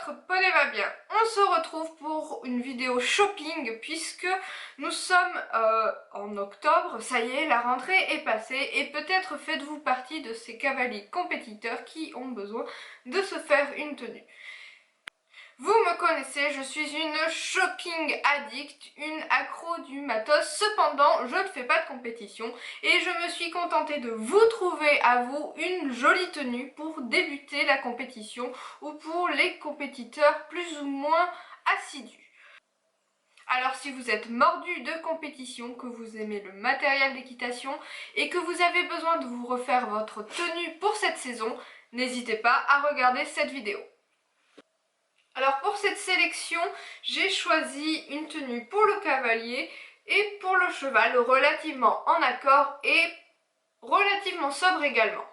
votre poney va bien. On se retrouve pour une vidéo shopping puisque nous sommes en octobre, ça y est, la rentrée est passée et peut-être faites-vous partie de ces cavaliers compétiteurs qui ont besoin de se faire une tenue. Vous me connaissez, je suis une shopping addict, une accro du matos. Cependant, je ne fais pas de compétition et je me suis contentée de vous trouver à vous une jolie tenue pour débuter la compétition ou pour les compétiteurs plus ou moins assidus. Alors si vous êtes mordu de compétition, que vous aimez le matériel d'équitation et que vous avez besoin de vous refaire votre tenue pour cette saison, n'hésitez pas à regarder cette vidéo. Alors pour cette sélection, j'ai choisi une tenue pour le cavalier et pour le cheval relativement en accord et relativement sobre également.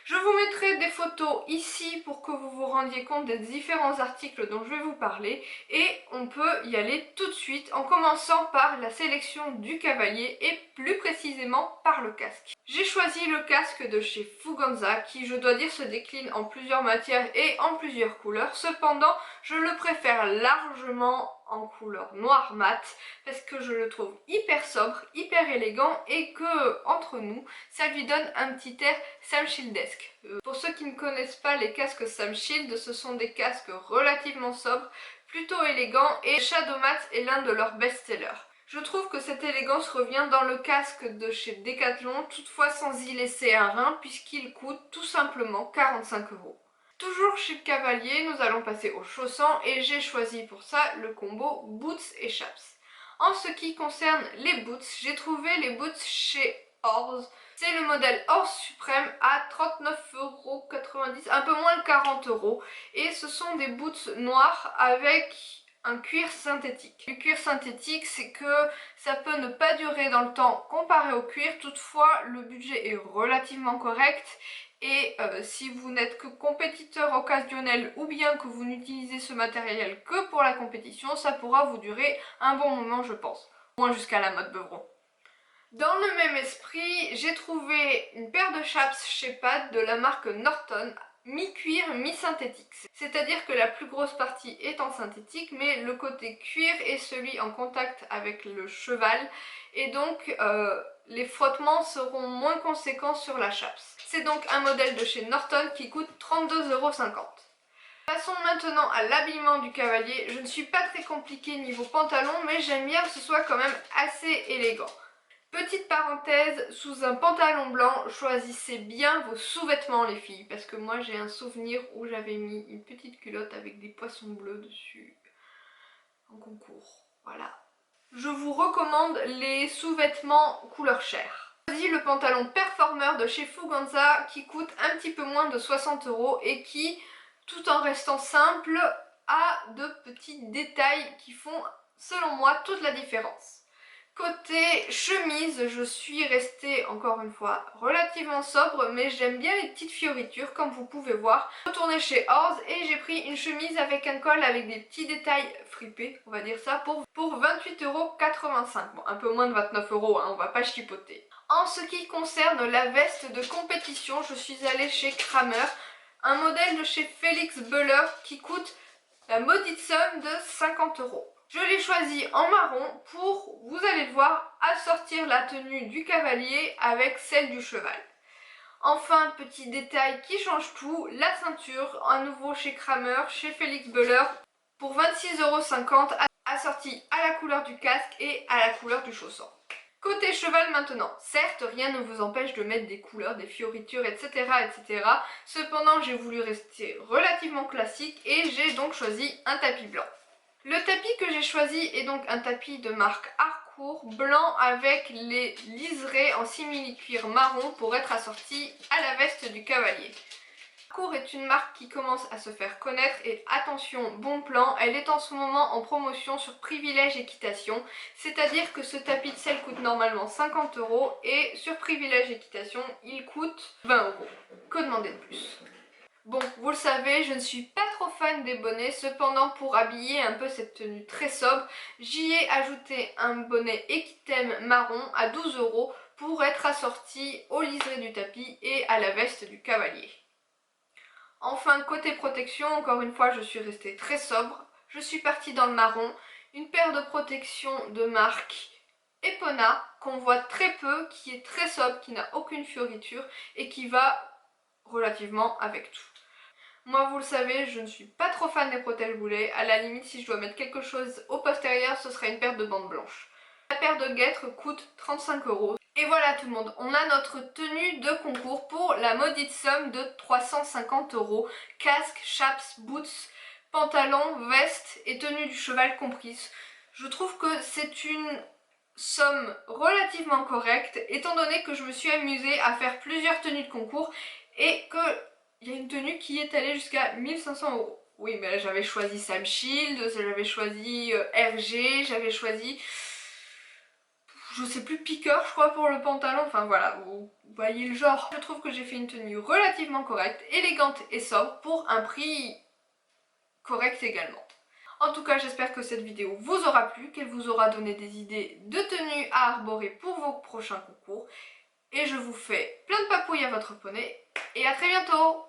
Je vous mettrai des photos ici pour que vous vous rendiez compte des différents articles dont je vais vous parler et on peut y aller tout de suite en commençant par la sélection du cavalier et plus précisément par le casque. J'ai choisi le casque de chez Fuganza qui, je dois dire, se décline en plusieurs matières et en plusieurs couleurs. Cependant, je le préfère largement en couleur noir mat parce que je le trouve hyper sobre, hyper élégant et que, entre nous, ça lui donne un petit air Samshildesque. Pour ceux qui ne connaissent pas les casques Samshild, ce sont des casques relativement sobres, plutôt élégants et Shadow Mat est l'un de leurs best-sellers. Je trouve que cette élégance revient dans le casque de chez Decathlon, toutefois sans y laisser un rein puisqu'il coûte tout simplement 45 €. Toujours chez le cavalier, nous allons passer aux chaussants et j'ai choisi pour ça le combo boots et chaps. En ce qui concerne les boots, j'ai trouvé les boots chez Horse. C'est le modèle Horse Suprême à 39,90 €, un peu moins de 40 € et ce sont des boots noirs avec un cuir synthétique. Le cuir synthétique, c'est que ça peut ne pas durer dans le temps comparé au cuir, toutefois le budget est relativement correct et si vous n'êtes que compétiteur occasionnel ou bien que vous n'utilisez ce matériel que pour la compétition, ça pourra vous durer un bon moment je pense, au moins jusqu'à la mode Beuvron. Dans le même esprit, j'ai trouvé une paire de chaps chez Pad de la marque Norton, mi-cuir, mi-synthétique. C'est-à-dire que la plus grosse partie est en synthétique, mais le côté cuir est celui en contact avec le cheval, et donc les frottements seront moins conséquents sur la chaps. C'est donc un modèle de chez Norton qui coûte 32,50 €. Passons maintenant à l'habillement du cavalier. Je ne suis pas très compliquée niveau pantalon, mais j'aime bien que ce soit quand même assez élégant. Petite parenthèse, sous un pantalon blanc, choisissez bien vos sous-vêtements les filles, parce que moi j'ai un souvenir où j'avais mis une petite culotte avec des poissons bleus dessus en concours, voilà. Je vous recommande les sous-vêtements couleur chair. J'ai choisi le pantalon Performer de chez Fuganza qui coûte un petit peu moins de 60 € et qui, tout en restant simple, a de petits détails qui font, selon moi, toute la différence. Côté chemise, je suis restée encore une fois relativement sobre, mais j'aime bien les petites fioritures comme vous pouvez voir. Je suis retournée chez Horse et j'ai pris une chemise avec un col avec des petits détails fripés, on va dire ça, pour 28,85 €. Bon, un peu moins de 29 €, hein, on va pas chipoter. En ce qui concerne la veste de compétition, je suis allée chez Kramer, un modèle de chez Felix Buller qui coûte la maudite somme de 50 €. Je l'ai choisi en marron pour, vous allez le voir, assortir la tenue du cavalier avec celle du cheval. Enfin, petit détail qui change tout, la ceinture, à nouveau chez Kramer, chez Felix Buller, pour 26,50 €, assortie à la couleur du casque et à la couleur du chausson. Côté cheval maintenant, certes rien ne vous empêche de mettre des couleurs, des fioritures, etc. etc. Cependant j'ai voulu rester relativement classique et j'ai donc choisi un tapis blanc. Le tapis que j'ai choisi est donc un tapis de marque Harcourt, blanc avec les liserés en simili-cuir marron pour être assorti à la veste du cavalier. Harcourt est une marque qui commence à se faire connaître et attention, bon plan, elle est en ce moment en promotion sur Privilège Équitation, c'est-à-dire que ce tapis de selle coûte normalement 50 € et sur Privilège Équitation il coûte 20 €. Que demander de plus? Bon, vous le savez, je ne suis pas trop fan des bonnets, cependant pour habiller un peu cette tenue très sobre, j'y ai ajouté un bonnet Equitem marron à 12 € pour être assorti au liseré du tapis et à la veste du cavalier. Enfin, côté protection, encore une fois, je suis restée très sobre. Je suis partie dans le marron, une paire de protection de marque Epona, qu'on voit très peu, qui est très sobre, qui n'a aucune fioriture et qui va relativement avec tout. Moi, vous le savez, je ne suis pas trop fan des protège-boulets. À la limite, si je dois mettre quelque chose au postérieur, ce serait une paire de bandes blanches. La paire de guêtres coûte 35 €. Et voilà tout le monde, on a notre tenue de concours pour la maudite somme de 350 €. Casque, chaps, boots, pantalon, veste et tenue du cheval comprise. Je trouve que c'est une somme relativement correcte, étant donné que je me suis amusée à faire plusieurs tenues de concours et que il y a une tenue qui est allée jusqu'à 1500 €. Oui, mais j'avais choisi Sam Shield, j'avais choisi RG, j'avais choisi, je sais plus, Piqueur je crois pour le pantalon, enfin voilà, vous voyez le genre. Je trouve que j'ai fait une tenue relativement correcte, élégante et sobre pour un prix correct également. En tout cas, j'espère que cette vidéo vous aura plu, qu'elle vous aura donné des idées de tenues à arborer pour vos prochains concours. Et je vous fais plein de papouilles à votre poney et à très bientôt!